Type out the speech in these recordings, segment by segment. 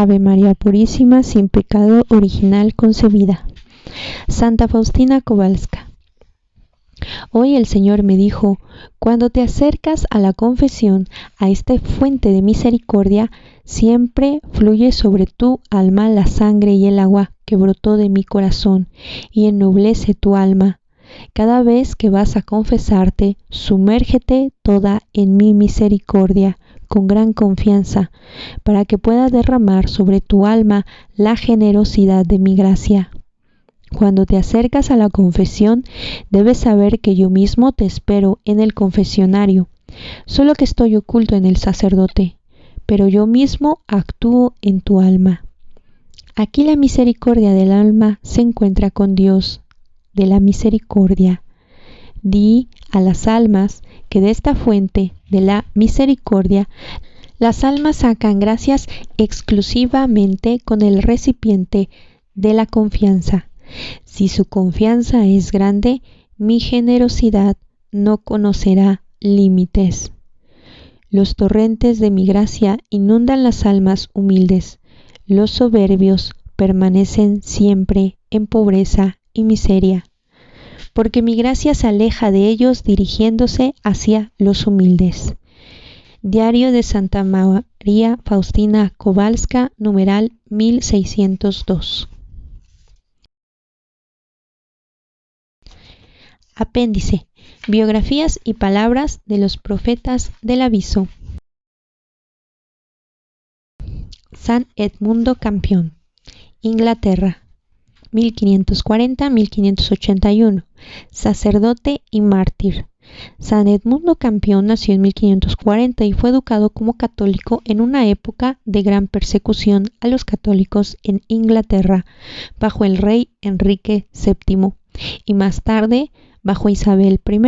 Ave María Purísima, sin pecado original concebida. Santa Faustina Kowalska. Hoy el Señor me dijo: cuando te acercas a la confesión, a esta fuente de misericordia, siempre fluye sobre tu alma la sangre y el agua que brotó de mi corazón y ennoblece tu alma. Cada vez que vas a confesarte, sumérgete toda en mi misericordia, con gran confianza, para que pueda derramar sobre tu alma la generosidad de mi gracia. Cuando te acercas a la confesión, debes saber que yo mismo te espero en el confesionario, solo que estoy oculto en el sacerdote, pero yo mismo actúo en tu alma. Aquí la misericordia del alma se encuentra con Dios de la misericordia. Di a las almas que de esta fuente de la misericordia las almas sacan gracias exclusivamente con el recipiente de la confianza. Si su confianza es grande, mi generosidad no conocerá límites. Los torrentes de mi gracia inundan las almas humildes. Los soberbios permanecen siempre en pobreza y miseria, porque mi gracia se aleja de ellos dirigiéndose hacia los humildes. Diario de Santa María Faustina Kowalska, numeral 1602. Apéndice: biografías y palabras de los profetas del aviso. San Edmundo Campion, Inglaterra, 1540-1581, sacerdote y mártir. San Edmundo Campion nació en 1540 y fue educado como católico en una época de gran persecución a los católicos en Inglaterra, bajo el rey Enrique VII, y más tarde bajo Isabel I.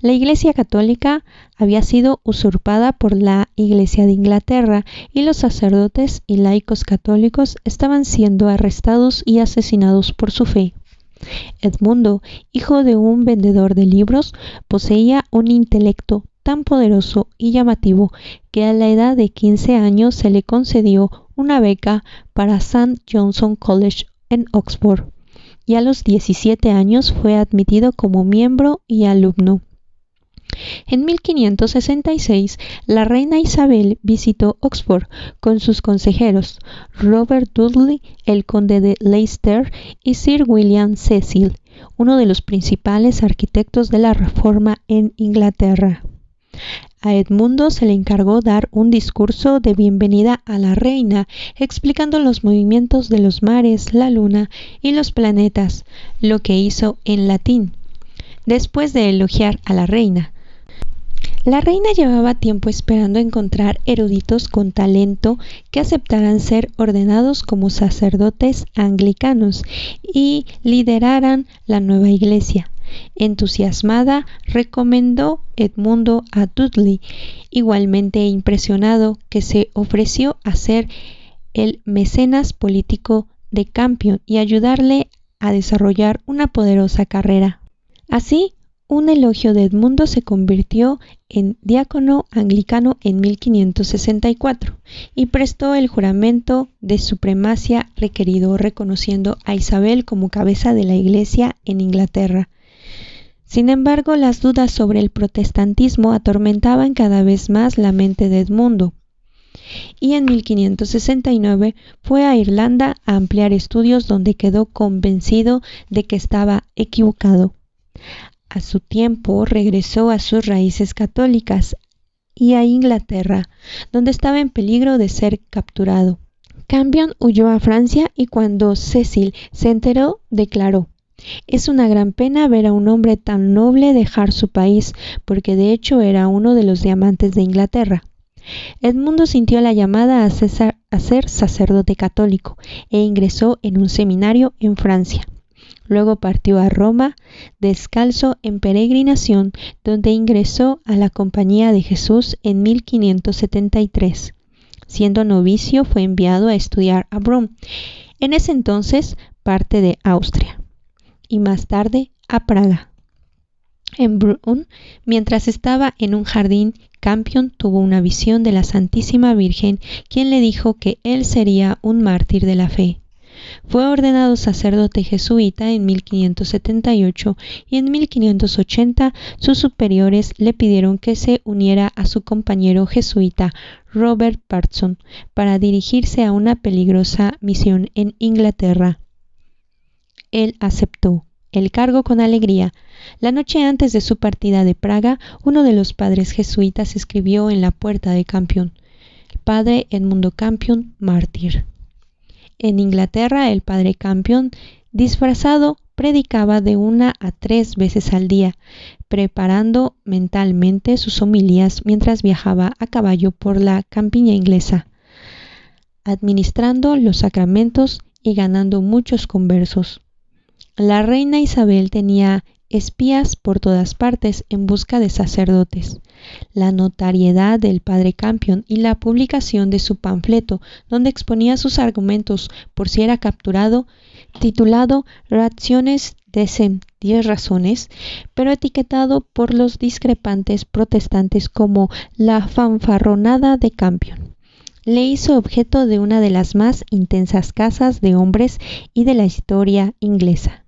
La Iglesia Católica había sido usurpada por la Iglesia de Inglaterra y los sacerdotes y laicos católicos estaban siendo arrestados y asesinados por su fe. Edmundo, hijo de un vendedor de libros, poseía un intelecto tan poderoso y llamativo que a la edad de 15 años se le concedió una beca para St. John's College en Oxford, y a los 17 años fue admitido como miembro y alumno. En 1566, la reina Isabel visitó Oxford con sus consejeros, Robert Dudley, el conde de Leicester, y Sir William Cecil, uno de los principales arquitectos de la Reforma en Inglaterra. A Edmundo se le encargó dar un discurso de bienvenida a la reina, explicando los movimientos de los mares, la luna y los planetas, lo que hizo en latín. Después de elogiar a la reina llevaba tiempo esperando encontrar eruditos con talento que aceptaran ser ordenados como sacerdotes anglicanos y lideraran la nueva iglesia. Entusiasmada, recomendó Edmundo a Dudley, igualmente impresionado, que se ofreció a ser el mecenas político de Campion y ayudarle a desarrollar una poderosa carrera. Así, un elogio de Edmundo se convirtió en diácono anglicano en 1564 y prestó el juramento de supremacia requerido, reconociendo a Isabel como cabeza de la Iglesia en Inglaterra. Sin embargo, las dudas sobre el protestantismo atormentaban cada vez más la mente de Edmundo, y en 1569 fue a Irlanda a ampliar estudios, donde quedó convencido de que estaba equivocado. A su tiempo regresó a sus raíces católicas y a Inglaterra, donde estaba en peligro de ser capturado. Campion huyó a Francia y cuando Cecil se enteró, declaró: «Es una gran pena ver a un hombre tan noble dejar su país, porque de hecho era uno de los diamantes de Inglaterra». Edmundo sintió la llamada a ser sacerdote católico e ingresó en un seminario en Francia. Luego partió a Roma, descalzo en peregrinación, donde ingresó a la Compañía de Jesús en 1573. Siendo novicio, fue enviado a estudiar a Brünn, en ese entonces parte de Austria, y más tarde a Praga. En Brunn, mientras estaba en un jardín, Campion tuvo una visión de la Santísima Virgen, quien le dijo que él sería un mártir de la fe. Fue ordenado sacerdote jesuita en 1578 y en 1580 sus superiores le pidieron que se uniera a su compañero jesuita Robert Parson para dirigirse a una peligrosa misión en Inglaterra. Él aceptó el cargo con alegría. La noche antes de su partida de Praga, uno de los padres jesuitas escribió en la puerta de Campion: Padre Edmundo Campion, mártir. En Inglaterra, el padre Campion, disfrazado, predicaba de 1 a 3 veces al día, preparando mentalmente sus homilías mientras viajaba a caballo por la campiña inglesa, administrando los sacramentos y ganando muchos conversos. La reina Isabel tenía espías por todas partes en busca de sacerdotes. La notoriedad del padre Campion y la publicación de su panfleto, donde exponía sus argumentos por si era capturado, titulado Rationes decem, 10 razones, pero etiquetado por los discrepantes protestantes como la fanfarronada de Campion, le hizo objeto de una de las más intensas cazas de hombres y de la historia inglesa.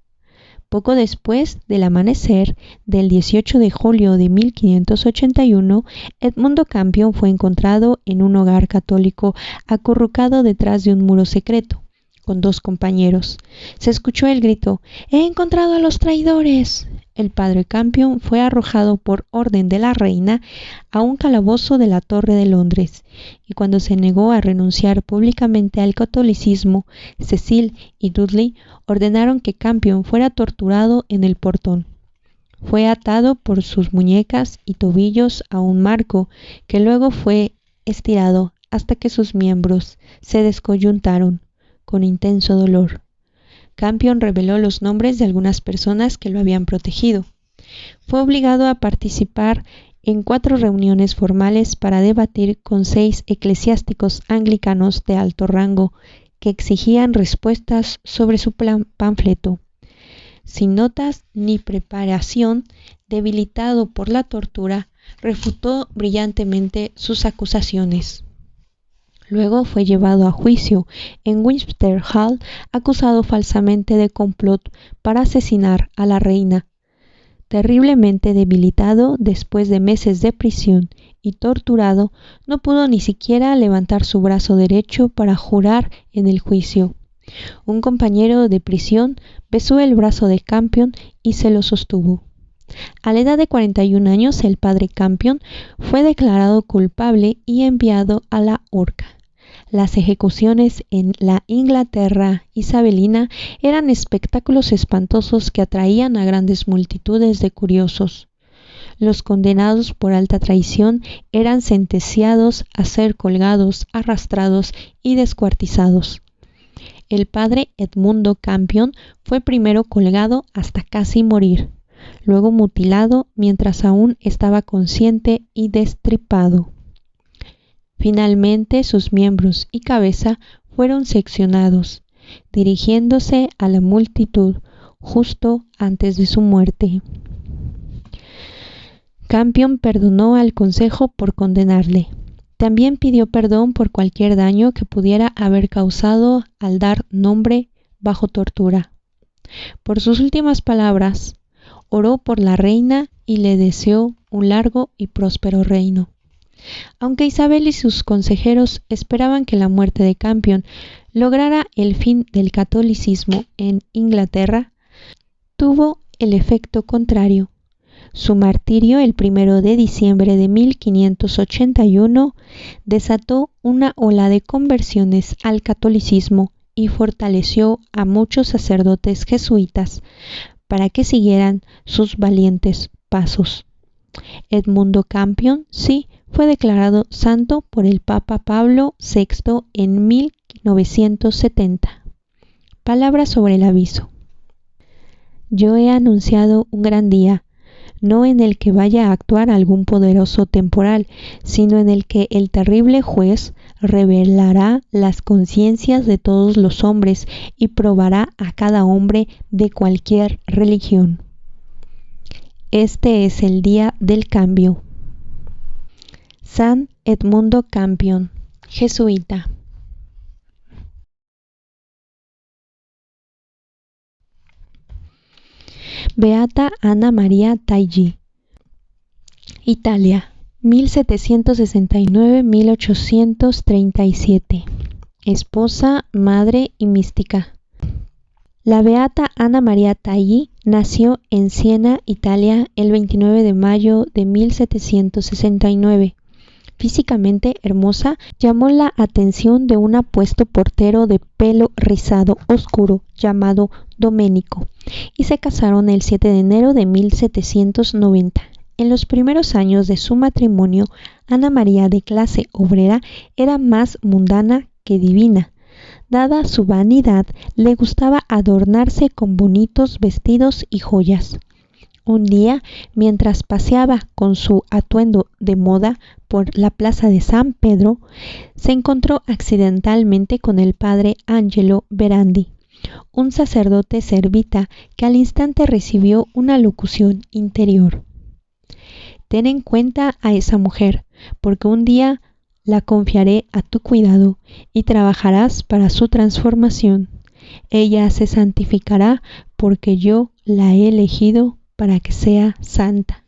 Poco después del amanecer del 18 de julio de 1581, Edmundo Campion fue encontrado en un hogar católico acurrucado detrás de un muro secreto, con 2 compañeros. Se escuchó el grito: «¡He encontrado a los traidores!». El padre Campion fue arrojado por orden de la reina a un calabozo de la Torre de Londres, y cuando se negó a renunciar públicamente al catolicismo, Cecil y Dudley ordenaron que Campion fuera torturado en el portón. Fue atado por sus muñecas y tobillos a un marco que luego fue estirado hasta que sus miembros se descoyuntaron con intenso dolor. Campion reveló los nombres de algunas personas que lo habían protegido. Fue obligado a participar en 4 reuniones formales para debatir con 6 eclesiásticos anglicanos de alto rango que exigían respuestas sobre su panfleto. Sin notas ni preparación, debilitado por la tortura, refutó brillantemente sus acusaciones. Luego fue llevado a juicio en Westminster Hall, acusado falsamente de complot para asesinar a la reina. Terriblemente debilitado después de meses de prisión y torturado, no pudo ni siquiera levantar su brazo derecho para jurar en el juicio. Un compañero de prisión besó el brazo de Campion y se lo sostuvo. A la edad de 41 años, el padre Campion fue declarado culpable y enviado a la horca. Las ejecuciones en la Inglaterra isabelina eran espectáculos espantosos que atraían a grandes multitudes de curiosos. Los condenados por alta traición eran sentenciados a ser colgados, arrastrados y descuartizados. El padre Edmundo Campion fue primero colgado hasta casi morir, luego mutilado mientras aún estaba consciente y destripado. Finalmente, sus miembros y cabeza fueron seccionados, dirigiéndose a la multitud justo antes de su muerte. Campion perdonó al consejo por condenarle. También pidió perdón por cualquier daño que pudiera haber causado al dar nombre bajo tortura. Por sus últimas palabras, oró por la reina y le deseó un largo y próspero reino. Aunque Isabel y sus consejeros esperaban que la muerte de Campion lograra el fin del catolicismo en Inglaterra, tuvo el efecto contrario. Su martirio, el 1 de diciembre de 1581, desató una ola de conversiones al catolicismo y fortaleció a muchos sacerdotes jesuitas para que siguieran sus valientes pasos. Edmundo Campion, sí, fue declarado santo por el Papa Pablo VI en 1970. Palabra sobre el aviso. Yo he anunciado un gran día, no en el que vaya a actuar algún poderoso temporal, sino en el que el terrible juez revelará las conciencias de todos los hombres y probará a cada hombre de cualquier religión. Este es el día del cambio. San Edmundo Campion, jesuita. Beata Anna Maria Taigi, Italia, 1769-1837. Esposa, madre y mística. La beata Anna Maria Taigi nació en Siena, Italia, el 29 de mayo de 1769. Físicamente hermosa, llamó la atención de un apuesto portero de pelo rizado oscuro llamado Domenico, y se casaron el 7 de enero de 1790. En los primeros años de su matrimonio, Ana María, de clase obrera, era más mundana que divina. Dada su vanidad, le gustaba adornarse con bonitos vestidos y joyas. Un día, mientras paseaba con su atuendo de moda por la plaza de San Pedro, se encontró accidentalmente con el padre Angelo Berandi, un sacerdote servita que al instante recibió una locución interior. Ten en cuenta a esa mujer, porque un día la confiaré a tu cuidado y trabajarás para su transformación. Ella se santificará porque yo la he elegido para que sea santa.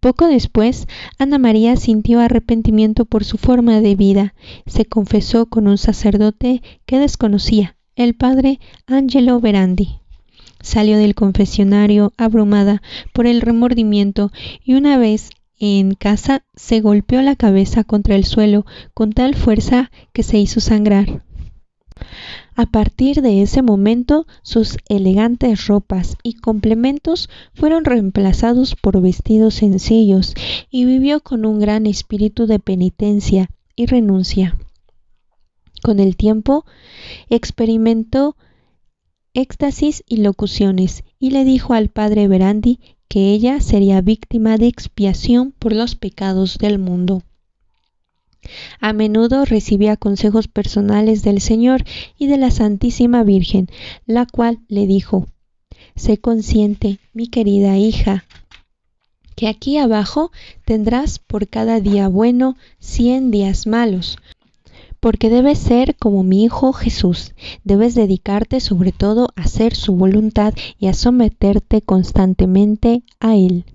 Poco después, Ana María sintió arrepentimiento por su forma de vida. Se confesó con un sacerdote que desconocía, el padre Angelo Berandi. Salió del confesionario abrumada por el remordimiento y una vez en casa se golpeó la cabeza contra el suelo con tal fuerza que se hizo sangrar. A partir de ese momento, sus elegantes ropas y complementos fueron reemplazados por vestidos sencillos y vivió con un gran espíritu de penitencia y renuncia. Con el tiempo, experimentó éxtasis y locuciones y le dijo al padre Berandi que ella sería víctima de expiación por los pecados del mundo. A menudo recibía consejos personales del Señor y de la Santísima Virgen, la cual le dijo: sé consciente, mi querida hija, que aquí abajo tendrás por cada día bueno 100 días malos, porque debes ser como mi Hijo Jesús. Debes dedicarte sobre todo a hacer su voluntad y a someterte constantemente a Él.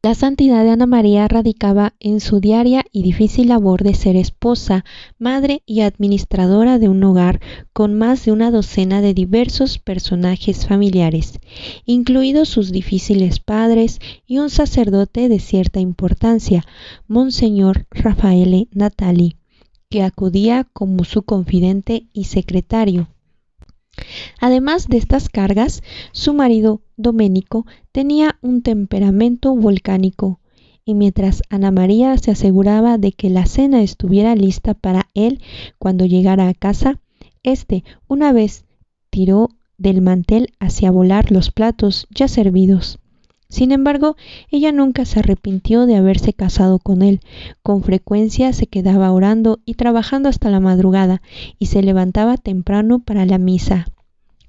La santidad de Ana María radicaba en su diaria y difícil labor de ser esposa, madre y administradora de un hogar con más de una docena de diversos personajes familiares, incluidos sus difíciles padres y un sacerdote de cierta importancia, Monseñor Raffaele Natali, que acudía como su confidente y secretario. Además de estas cargas, su marido Domenico tenía un temperamento volcánico, y mientras Ana María se aseguraba de que la cena estuviera lista para él cuando llegara a casa, una vez tiró del mantel hacia volar los platos ya servidos. Sin embargo, ella nunca se arrepintió de haberse casado con él. Con frecuencia se quedaba orando y trabajando hasta la madrugada y se levantaba temprano para la misa.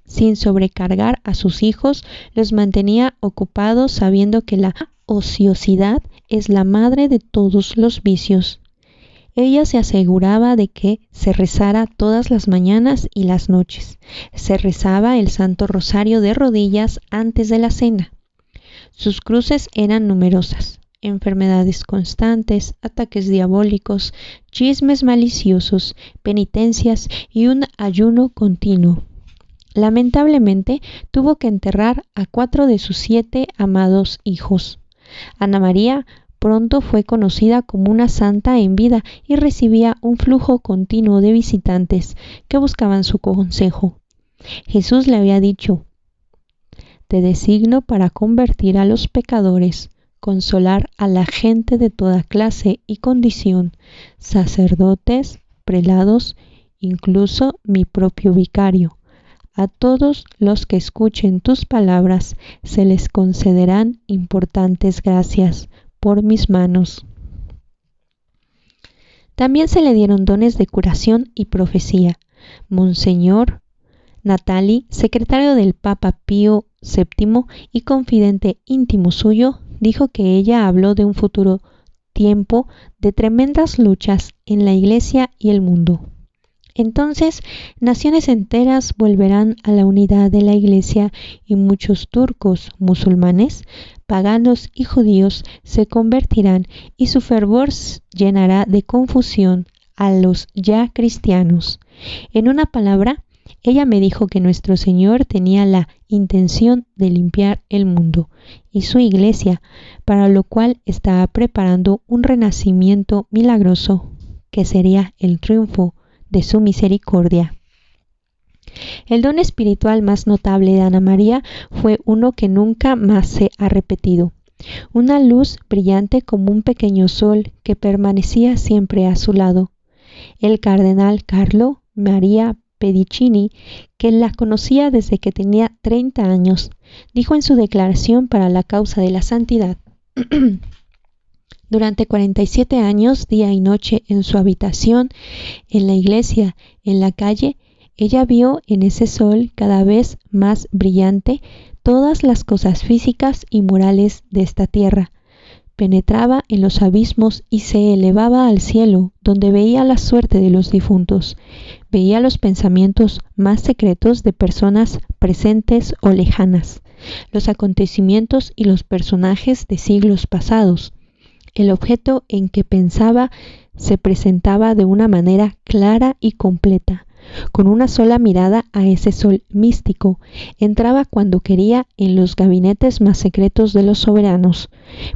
Sin sobrecargar a sus hijos, los mantenía ocupados sabiendo que la ociosidad es la madre de todos los vicios. Ella se aseguraba de que se rezara todas las mañanas y las noches. Se rezaba el Santo Rosario de rodillas antes de la cena. Sus cruces eran numerosas: enfermedades constantes, ataques diabólicos, chismes maliciosos, penitencias y un ayuno continuo. Lamentablemente, tuvo que enterrar a 4 de sus 7 amados hijos. Ana María pronto fue conocida como una santa en vida y recibía un flujo continuo de visitantes que buscaban su consejo. Jesús le había dicho: te designo para convertir a los pecadores, consolar a la gente de toda clase y condición, sacerdotes, prelados, incluso mi propio vicario. A todos los que escuchen tus palabras se les concederán importantes gracias por mis manos. También se le dieron dones de curación y profecía. Monseñor Natali, secretario del Papa Pío VII y confidente íntimo suyo, dijo que ella habló de un futuro tiempo de tremendas luchas en la Iglesia y el mundo. Entonces, naciones enteras volverán a la unidad de la Iglesia y muchos turcos, musulmanes, paganos y judíos se convertirán y su fervor llenará de confusión a los ya cristianos. En una palabra, ella me dijo que nuestro Señor tenía la intención de limpiar el mundo y su Iglesia, para lo cual estaba preparando un renacimiento milagroso, que sería el triunfo de su misericordia. El don espiritual más notable de Ana María fue uno que nunca más se ha repetido, una luz brillante como un pequeño sol que permanecía siempre a su lado. El cardenal Carlo Maria Pedicini, que la conocía desde que tenía 30 años, dijo en su declaración para la causa de la santidad: durante 47 años, día y noche, en su habitación, en la iglesia, en la calle, ella vio en ese sol cada vez más brillante todas las cosas físicas y morales de esta tierra. Penetraba en los abismos y se elevaba al cielo, donde veía la suerte de los difuntos, veía los pensamientos más secretos de personas presentes o lejanas, los acontecimientos y los personajes de siglos pasados. El objeto en que pensaba se presentaba de una manera clara y completa. Con una sola mirada a ese sol místico, entraba cuando quería en los gabinetes más secretos de los soberanos,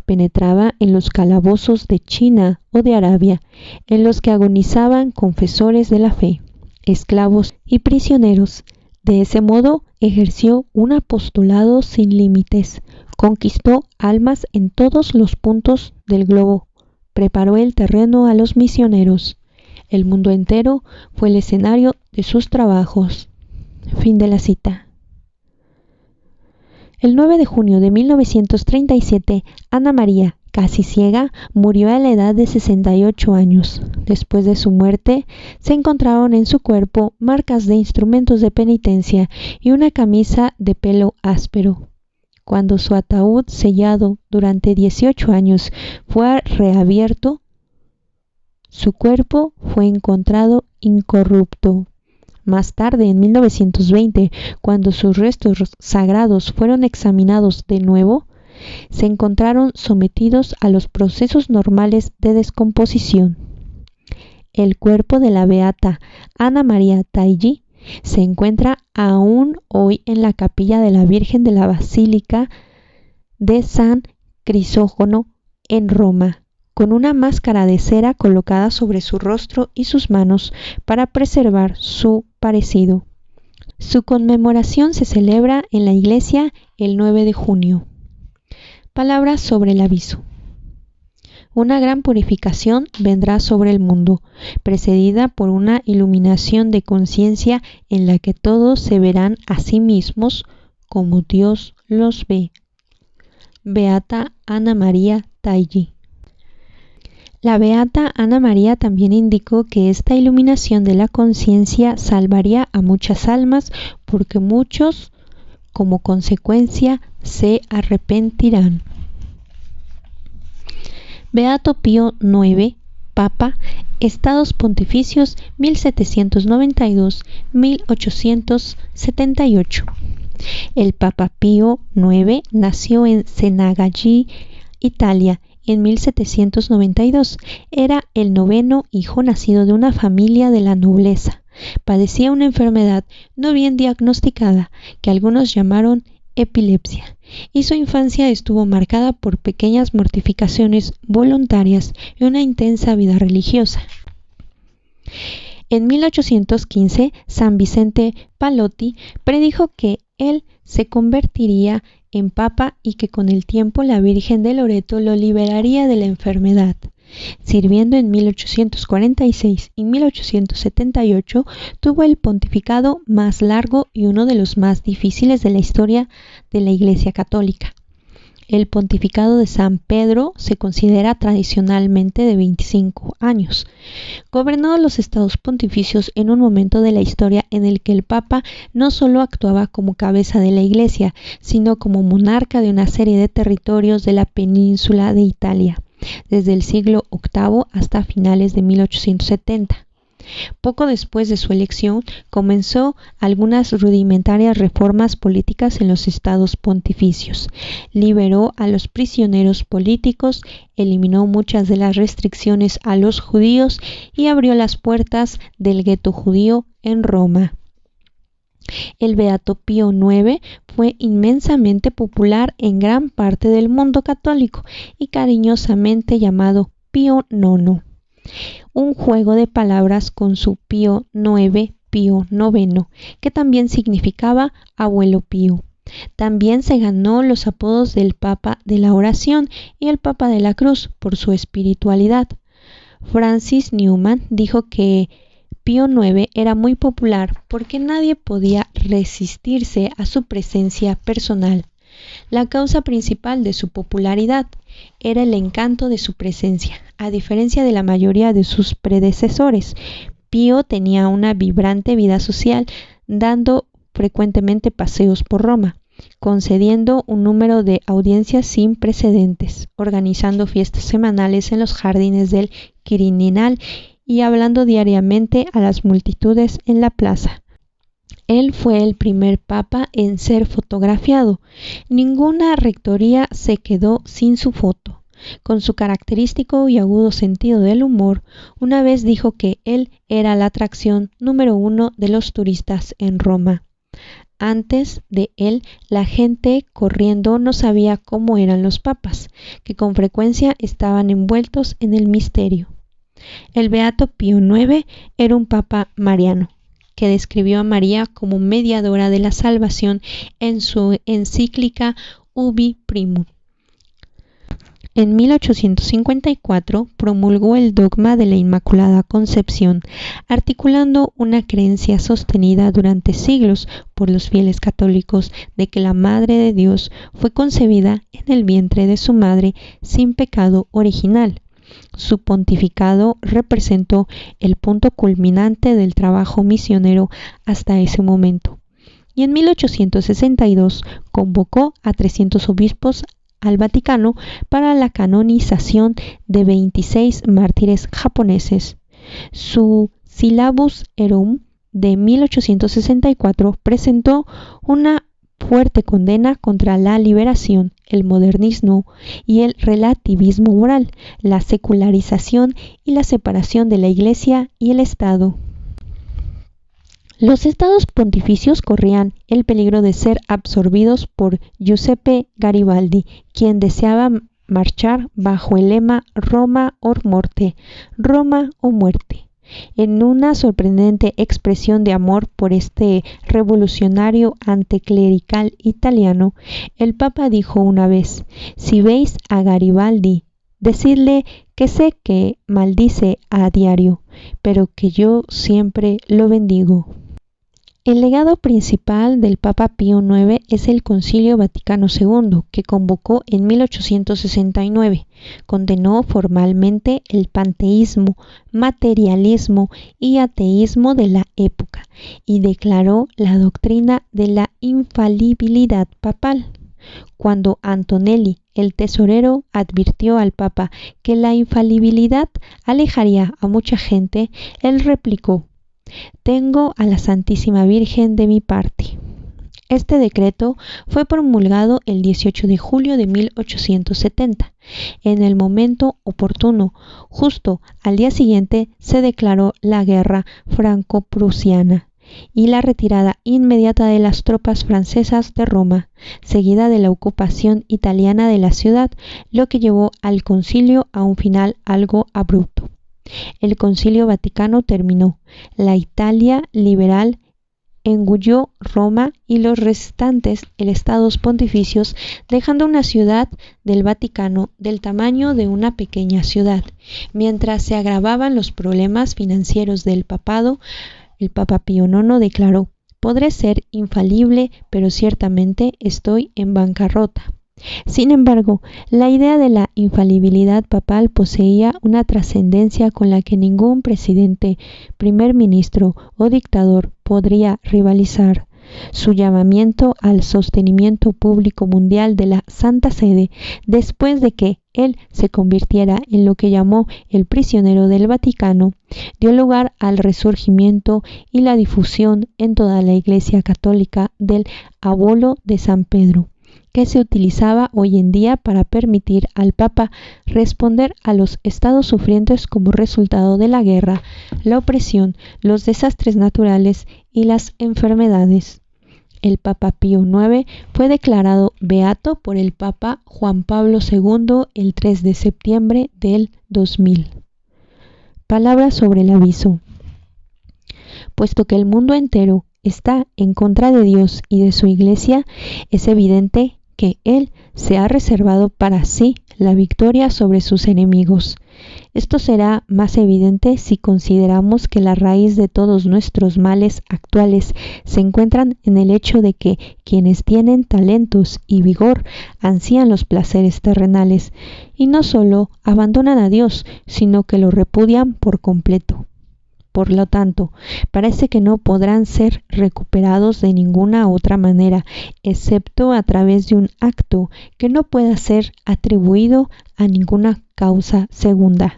penetraba en los calabozos de China o de Arabia, en los que agonizaban confesores de la fe, esclavos y prisioneros. De ese modo ejerció un apostolado sin límites, conquistó almas en todos los puntos del globo, preparó el terreno a los misioneros. El mundo entero fue el escenario de sus trabajos. Fin de la cita. El 9 de junio de 1937, Ana María, casi ciega, murió a la edad de 68 años. Después de su muerte, se encontraron en su cuerpo marcas de instrumentos de penitencia y una camisa de pelo áspero. Cuando su ataúd, sellado durante 18 años, fue reabierto, su cuerpo fue encontrado incorrupto. Más tarde, en 1920, cuando sus restos sagrados fueron examinados de nuevo, se encontraron sometidos a los procesos normales de descomposición. El cuerpo de la beata Ana María Taigi se encuentra aún hoy en la capilla de la Virgen de la Basílica de San Crisógono en Roma, con una máscara de cera colocada sobre su rostro y sus manos para preservar su parecido. Su conmemoración se celebra en la iglesia el 9 de junio. Palabras sobre el aviso. Una gran purificación vendrá sobre el mundo, precedida por una iluminación de conciencia en la que todos se verán a sí mismos como Dios los ve. Beata Ana María Taigi. La beata Ana María también indicó que esta iluminación de la conciencia salvaría a muchas almas porque muchos, como consecuencia, se arrepentirán. Beato Pío IX, Papa, Estados Pontificios 1792-1878. El Papa Pío IX nació en Sennagalli, Italia, en 1792. Era el 9º hijo nacido de una familia de la nobleza. Padecía una enfermedad no bien diagnosticada que algunos llamaron epilepsia, y su infancia estuvo marcada por pequeñas mortificaciones voluntarias y una intensa vida religiosa. En 1815, San Vicente Pallotti predijo que él se convertiría en papa y que con el tiempo la Virgen de Loreto lo liberaría de la enfermedad. Sirviendo en 1846 y 1878, tuvo el pontificado más largo y uno de los más difíciles de la historia de la Iglesia Católica. El pontificado de San Pedro se considera tradicionalmente de 25 años. Gobernó los estados pontificios en un momento de la historia en el que el Papa no solo actuaba como cabeza de la Iglesia, sino como monarca de una serie de territorios de la península de Italia, desde el siglo VIII hasta finales de 1870. Poco después de su elección, comenzó algunas rudimentarias reformas políticas en los estados pontificios. Liberó a los prisioneros políticos, eliminó muchas de las restricciones a los judíos y abrió las puertas del gueto judío en Roma. El Beato Pío IX fue inmensamente popular en gran parte del mundo católico y cariñosamente llamado Pío IX. Un juego de palabras con su Pío IX, Pío IX, que también significaba abuelo Pío. También se ganó los apodos del Papa de la Oración y el Papa de la Cruz por su espiritualidad. Francis Newman dijo que Pío IX era muy popular porque nadie podía resistirse a su presencia personal. La causa principal de su popularidad era el encanto de su presencia. A diferencia de la mayoría de sus predecesores, Pío tenía una vibrante vida social, dando frecuentemente paseos por Roma, concediendo un número de audiencias sin precedentes, organizando fiestas semanales en los jardines del Quirinal y hablando diariamente a las multitudes en la plaza. Él fue el primer papa en ser fotografiado. Ninguna rectoría se quedó sin su foto. Con su característico y agudo sentido del humor, una vez dijo que él era la atracción número 1 de los turistas en Roma. Antes de él, la gente corriendo no sabía cómo eran los papas, que con frecuencia estaban envueltos en el misterio. El Beato Pío IX era un papa mariano, que describió a María como mediadora de la salvación en su encíclica Ubi Primum. En 1854 promulgó el dogma de la Inmaculada Concepción, articulando una creencia sostenida durante siglos por los fieles católicos de que la Madre de Dios fue concebida en el vientre de su madre sin pecado original. Su pontificado representó el punto culminante del trabajo misionero hasta ese momento, y en 1862 convocó a 300 obispos al Vaticano para la canonización de 26 mártires japoneses. Su Syllabus Rerum de 1864 presentó una fuerte condena contra la liberación, el modernismo y el relativismo moral, la secularización y la separación de la Iglesia y el Estado. Los estados pontificios corrían el peligro de ser absorbidos por Giuseppe Garibaldi, quien deseaba marchar bajo el lema Roma or morte, Roma o muerte. En una sorprendente expresión de amor por este revolucionario anticlerical italiano, el Papa dijo una vez: si veis a Garibaldi, decidle que sé que maldice a diario, pero que yo siempre lo bendigo. El legado principal del Papa Pío IX es el Concilio Vaticano II, que convocó en 1869. Condenó formalmente el panteísmo, materialismo y ateísmo de la época y declaró la doctrina de la infalibilidad papal. Cuando Antonelli, el tesorero, advirtió al Papa que la infalibilidad alejaría a mucha gente, él replicó: tengo a la Santísima Virgen de mi parte. Este decreto fue promulgado el 18 de julio de 1870. En el momento oportuno, justo al día siguiente, se declaró la guerra franco-prusiana y la retirada inmediata de las tropas francesas de Roma, seguida de la ocupación italiana de la ciudad, lo que llevó al concilio a un final algo abrupto. El Concilio Vaticano terminó. La Italia liberal engulló Roma y los restantes estados pontificios, dejando una ciudad del Vaticano del tamaño de una pequeña ciudad. Mientras se agravaban los problemas financieros del papado, el Papa Pío IX declaró: podré ser infalible, pero ciertamente estoy en bancarrota. Sin embargo, la idea de la infalibilidad papal poseía una trascendencia con la que ningún presidente, primer ministro o dictador podría rivalizar. Su llamamiento al sostenimiento público mundial de la Santa Sede, después de que él se convirtiera en lo que llamó el prisionero del Vaticano, dio lugar al resurgimiento y la difusión en toda la Iglesia católica del abolo de San Pedro, que se utilizaba hoy en día para permitir al Papa responder a los estados sufrientes como resultado de la guerra, la opresión, los desastres naturales y las enfermedades. El Papa Pío IX fue declarado beato por el Papa Juan Pablo II el 3 de septiembre del 2000. Palabras sobre el aviso. Puesto que el mundo entero está en contra de Dios y de su Iglesia, es evidente que Él se ha reservado para sí la victoria sobre sus enemigos. Esto será más evidente si consideramos que la raíz de todos nuestros males actuales se encuentran en el hecho de que quienes tienen talentos y vigor ansían los placeres terrenales y no solo abandonan a Dios, sino que lo repudian por completo. Por lo tanto, parece que no podrán ser recuperados de ninguna otra manera, excepto a través de un acto que no pueda ser atribuido a ninguna causa segunda.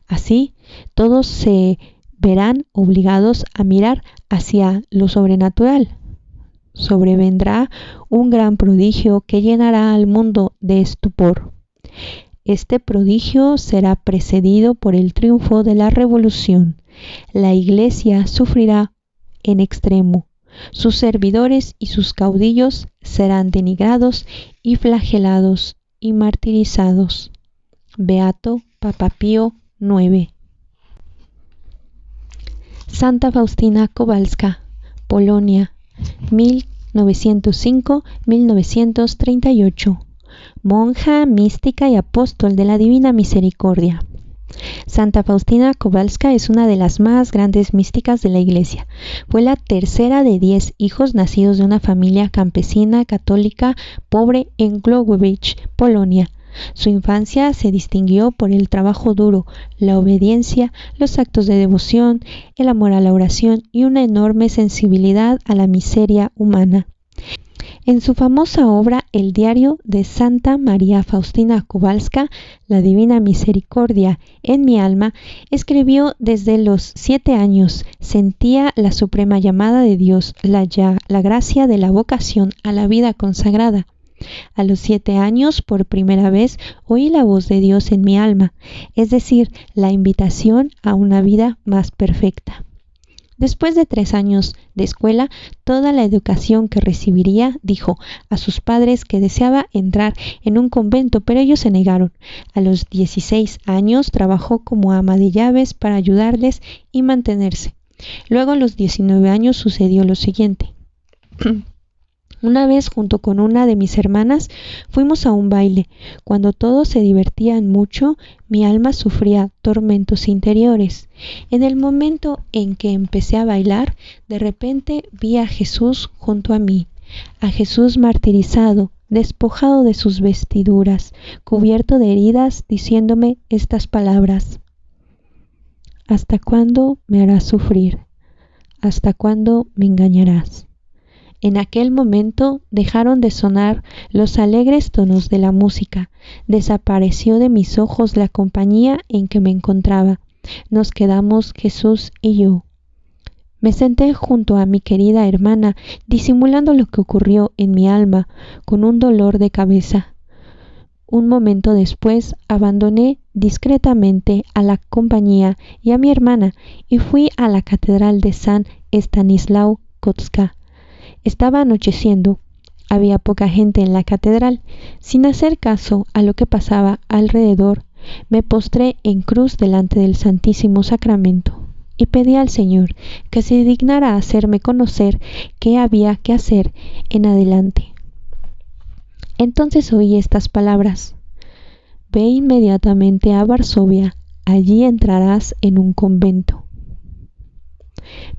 Así, todos se verán obligados a mirar hacia lo sobrenatural. Sobrevendrá un gran prodigio que llenará al mundo de estupor. Este prodigio será precedido por el triunfo de la revolución. La Iglesia sufrirá en extremo. Sus servidores y sus caudillos serán denigrados y flagelados y martirizados. Beato Papa Pío IX. Santa Faustina Kowalska, Polonia, 1905-1938. Monja, mística y apóstol de la Divina Misericordia. Santa Faustina Kowalska es una de las más grandes místicas de la Iglesia. Fue la tercera de 10 hijos nacidos de una familia campesina católica pobre en Głogowicz, Polonia. Su infancia se distinguió por el trabajo duro, la obediencia, los actos de devoción, el amor a la oración y una enorme sensibilidad a la miseria humana. En su famosa obra El diario de Santa María Faustina Kowalska, La Divina Misericordia en mi alma, escribió: desde los 7 años sentía la suprema llamada de Dios, la gracia de la vocación a la vida consagrada. A los 7 años, por primera vez, oí la voz de Dios en mi alma, es decir, la invitación a una vida más perfecta. Después de 3 años de escuela, toda la educación que recibiría, dijo a sus padres que deseaba entrar en un convento, pero ellos se negaron. A los 16 años trabajó como ama de llaves para ayudarles y mantenerse. Luego, a los 19 años, sucedió lo siguiente. Una vez, junto con una de mis hermanas, fuimos a un baile. Cuando todos se divertían mucho, mi alma sufría tormentos interiores. En el momento en que empecé a bailar, de repente vi a Jesús junto a mí, a Jesús martirizado, despojado de sus vestiduras, cubierto de heridas, diciéndome estas palabras: ¿hasta cuándo me harás sufrir? ¿Hasta cuándo me engañarás? En aquel momento dejaron de sonar los alegres tonos de la música. Desapareció de mis ojos la compañía en que me encontraba. Nos quedamos Jesús y yo. Me senté junto a mi querida hermana, disimulando lo que ocurrió en mi alma, con un dolor de cabeza. Un momento después abandoné discretamente a la compañía y a mi hermana y fui a la catedral de San Estanislao Kostka. Estaba anocheciendo. Había poca gente en la catedral. Sin hacer caso a lo que pasaba alrededor, me postré en cruz delante del Santísimo Sacramento y pedí al Señor que se dignara hacerme conocer qué había que hacer en adelante. Entonces oí estas palabras: ve inmediatamente a Varsovia, allí entrarás en un convento.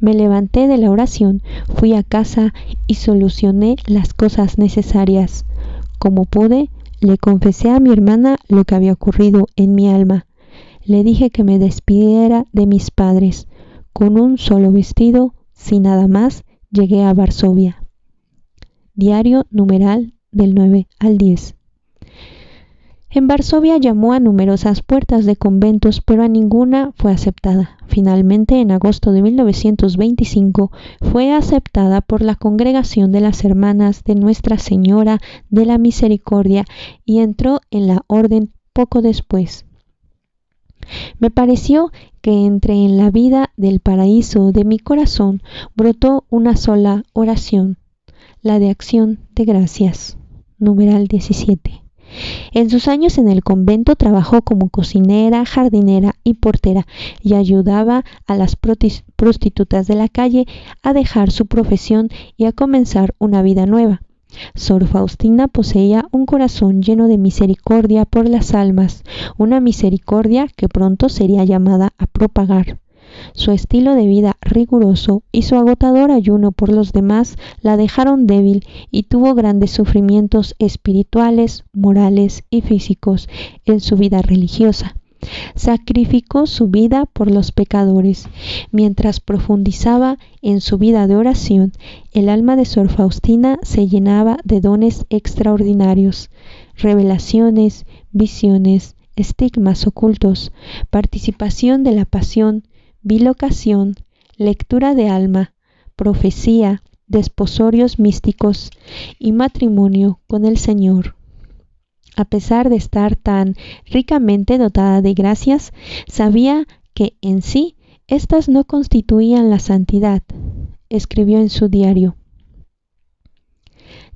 Me levanté de la oración, fui a casa y solucioné las cosas necesarias. Como pude, le confesé a mi hermana lo que había ocurrido en mi alma. Le dije que me despidiera de mis padres. Con un solo vestido, sin nada más, llegué a Varsovia. Diario numeral del 9 al 10. En Varsovia llamó a numerosas puertas de conventos, pero a ninguna fue aceptada. Finalmente, en agosto de 1925, fue aceptada por la Congregación de las Hermanas de Nuestra Señora de la Misericordia y entró en la orden poco después. Me pareció que entre en la vida del paraíso de mi corazón brotó una sola oración, la de acción de gracias. Numeral 17. En sus años en el convento trabajó como cocinera, jardinera y portera y ayudaba a las prostitutas de la calle a dejar su profesión y a comenzar una vida nueva. Sor Faustina poseía un corazón lleno de misericordia por las almas, una misericordia que pronto sería llamada a propagar. Su estilo de vida riguroso y su agotador ayuno por los demás la dejaron débil y tuvo grandes sufrimientos espirituales, morales y físicos en su vida religiosa. Sacrificó su vida por los pecadores. Mientras profundizaba en su vida de oración, el alma de Sor Faustina se llenaba de dones extraordinarios, revelaciones, visiones, estigmas ocultos, participación de la pasión, bilocación, lectura de alma, profecía, desposorios místicos y matrimonio con el Señor. A pesar de estar tan ricamente dotada de gracias, sabía que en sí éstas no constituían la santidad. Escribió en su diario: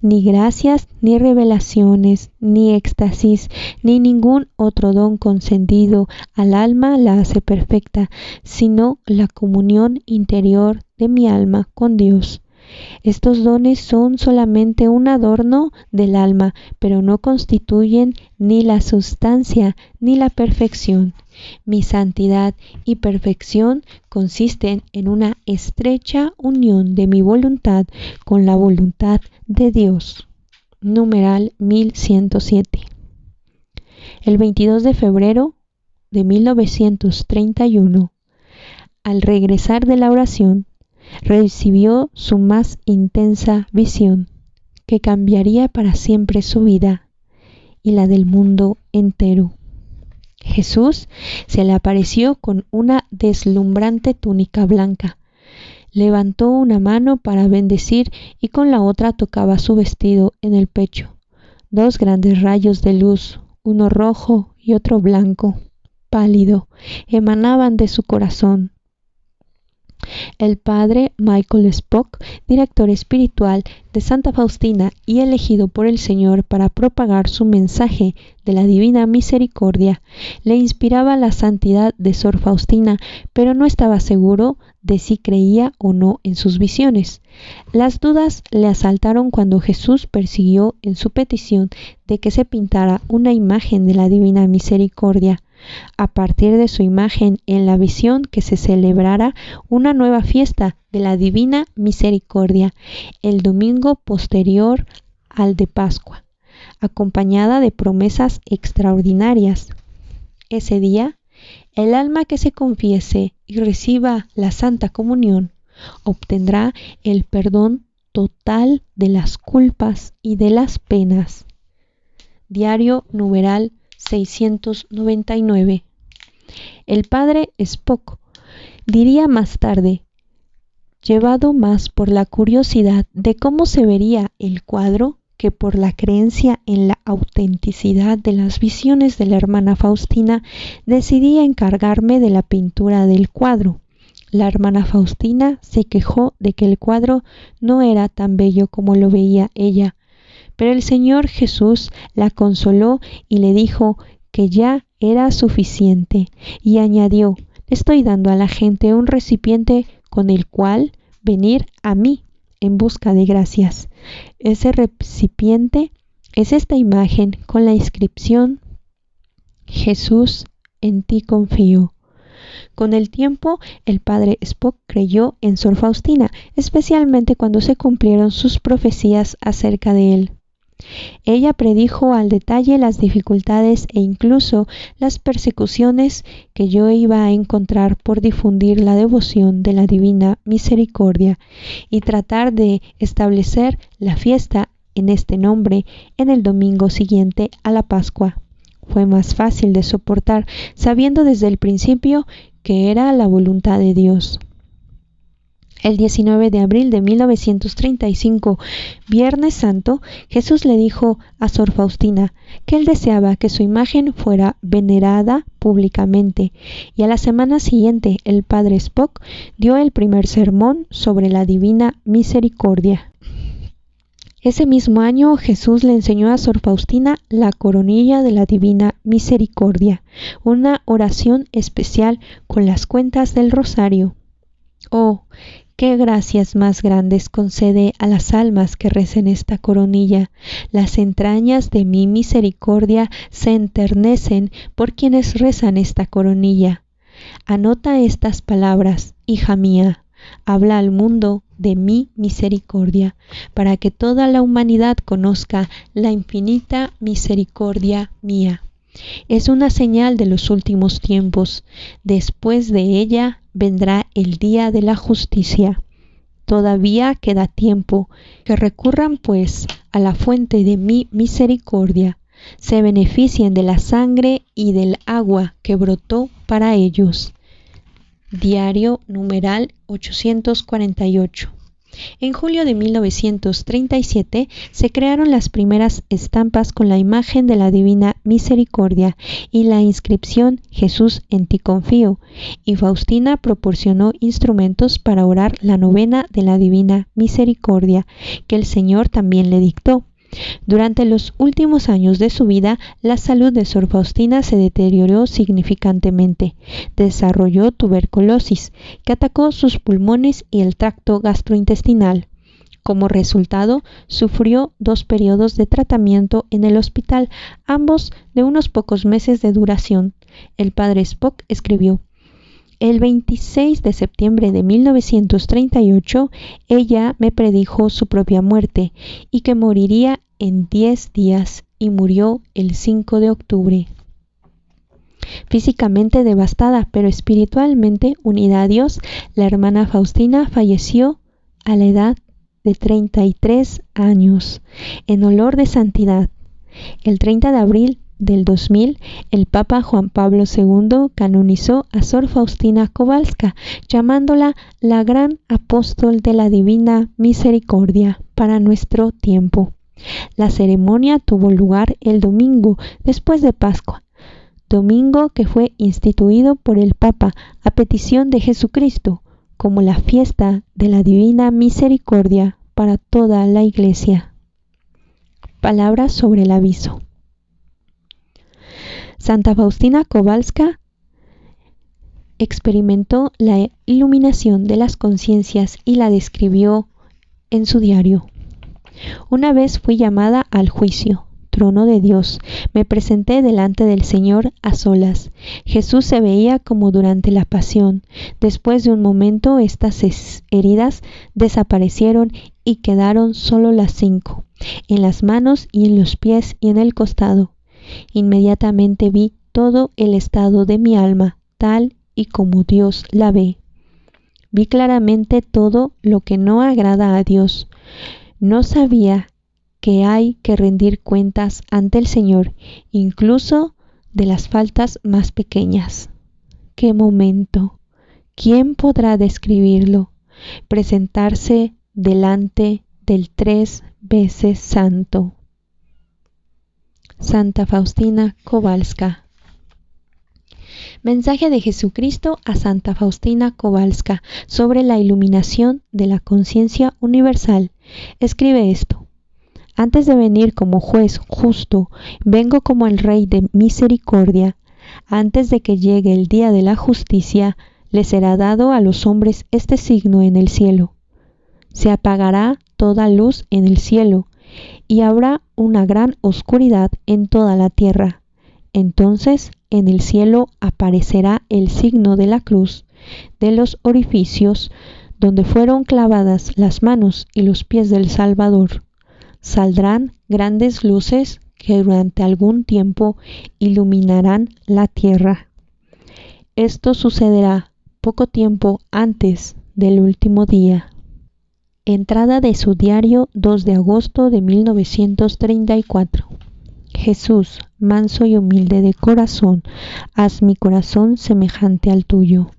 ni gracias, ni revelaciones, ni éxtasis, ni ningún otro don concedido al alma la hace perfecta, sino la comunión interior de mi alma con Dios. Estos dones son solamente un adorno del alma, pero no constituyen ni la sustancia ni la perfección. Mi santidad y perfección consisten en una estrecha unión de mi voluntad con la voluntad de Dios. Numeral 1107. El 22 de febrero de 1931, al regresar de la oración, recibió su más intensa visión, que cambiaría para siempre su vida y la del mundo entero. Jesús se le apareció con una deslumbrante túnica blanca. Levantó una mano para bendecir y con la otra tocaba su vestido en el pecho. Dos grandes rayos de luz, uno rojo y otro blanco, pálido, emanaban de su corazón. El padre Michael Spock, director espiritual de Santa Faustina y elegido por el Señor para propagar su mensaje de la divina misericordia, le inspiraba la santidad de Sor Faustina, pero no estaba seguro de si creía o no en sus visiones. Las dudas le asaltaron cuando Jesús persiguió en su petición de que se pintara una imagen de la divina misericordia. A partir de su imagen en la visión que se celebrara una nueva fiesta de la Divina Misericordia el domingo posterior al de Pascua, acompañada de promesas extraordinarias. Ese día, el alma que se confiese y reciba la Santa Comunión obtendrá el perdón total de las culpas y de las penas. Diario numeral 699. El padre Spock diría más tarde, llevado más por la curiosidad de cómo se vería el cuadro que por la creencia en la autenticidad de las visiones de la hermana Faustina, decidí encargarme de la pintura del cuadro. La hermana Faustina se quejó de que el cuadro no era tan bello como lo veía ella, pero el Señor Jesús la consoló y le dijo que ya era suficiente, y añadió: estoy dando a la gente un recipiente con el cual venir a mí en busca de gracias. Ese recipiente es esta imagen con la inscripción: Jesús, en ti confío. Con el tiempo, el padre Spock creyó en Sor Faustina, especialmente cuando se cumplieron sus profecías acerca de él. Ella predijo al detalle las dificultades e incluso las persecuciones que yo iba a encontrar por difundir la devoción de la Divina Misericordia y tratar de establecer la fiesta en este nombre en el domingo siguiente a la Pascua. Fue más fácil de soportar, sabiendo desde el principio que era la voluntad de Dios. El 19 de abril de 1935, Viernes Santo, Jesús le dijo a Sor Faustina que él deseaba que su imagen fuera venerada públicamente, y a la semana siguiente el padre Spock dio el primer sermón sobre la Divina Misericordia. Ese mismo año Jesús le enseñó a Sor Faustina la coronilla de la Divina Misericordia, una oración especial con las cuentas del rosario. Oh, qué gracias más grandes concede a las almas que recen esta coronilla. Las entrañas de mi misericordia se enternecen por quienes rezan esta coronilla. Anota estas palabras, hija mía. Habla al mundo de mi misericordia, para que toda la humanidad conozca la infinita misericordia mía. Es una señal de los últimos tiempos. Después de ella vendrá el día de la justicia. Todavía queda tiempo. Que recurran pues a la fuente de mi misericordia. Se beneficien de la sangre y del agua que brotó para ellos. Diario numeral 848. En julio de 1937 se crearon las primeras estampas con la imagen de la Divina Misericordia y la inscripción Jesús en ti confío, y Faustina proporcionó instrumentos para orar la novena de la Divina Misericordia, que el Señor también le dictó. Durante los últimos años de su vida, la salud de Sor Faustina se deterioró significantemente. Desarrolló tuberculosis, que atacó sus pulmones y el tracto gastrointestinal. Como resultado, sufrió 2 periodos de tratamiento en el hospital, ambos de unos pocos meses de duración. El padre Spock escribió: el 26 de septiembre de 1938, ella me predijo su propia muerte y que moriría en 10 días, y murió el 5 de octubre. Físicamente devastada, pero espiritualmente unida a Dios, la hermana Faustina falleció a la edad de 33 años, en olor de santidad. El 30 de abril del 2000, el Papa Juan Pablo II canonizó a Sor Faustina Kowalska, llamándola la gran apóstol de la Divina Misericordia para nuestro tiempo. La ceremonia tuvo lugar el domingo después de Pascua, domingo que fue instituido por el Papa a petición de Jesucristo como la fiesta de la Divina Misericordia para toda la Iglesia. Palabras sobre el aviso. Santa Faustina Kowalska experimentó la iluminación de las conciencias y la describió en su diario. Una vez fui llamada al juicio, trono de Dios. Me presenté delante del Señor a solas. Jesús se veía como durante la pasión. Después de un momento, estas heridas desaparecieron y quedaron solo las 5, en las manos y en los pies y en el costado. Inmediatamente vi todo el estado de mi alma, tal y como Dios la ve. Vi claramente todo lo que no agrada a Dios. No sabía que hay que rendir cuentas ante el Señor, incluso de las faltas más pequeñas. ¡Qué momento! ¿Quién podrá describirlo? Presentarse delante del 3 veces santo. Santa Faustina Kowalska. Mensaje de Jesucristo a Santa Faustina Kowalska sobre la iluminación de la conciencia universal. Escribe esto: antes de venir como juez justo, vengo como el Rey de misericordia. Antes de que llegue el día de la justicia, le será dado a los hombres este signo en el cielo. Se apagará toda luz en el cielo, y habrá una gran oscuridad en toda la tierra. Entonces en el cielo aparecerá el signo de la cruz, de los orificios donde fueron clavadas las manos y los pies del Salvador. Saldrán grandes luces que durante algún tiempo iluminarán la tierra. Esto sucederá poco tiempo antes del último día. Entrada de su diario 2 de agosto de 1934. Jesús, manso y humilde de corazón, haz mi corazón semejante al tuyo.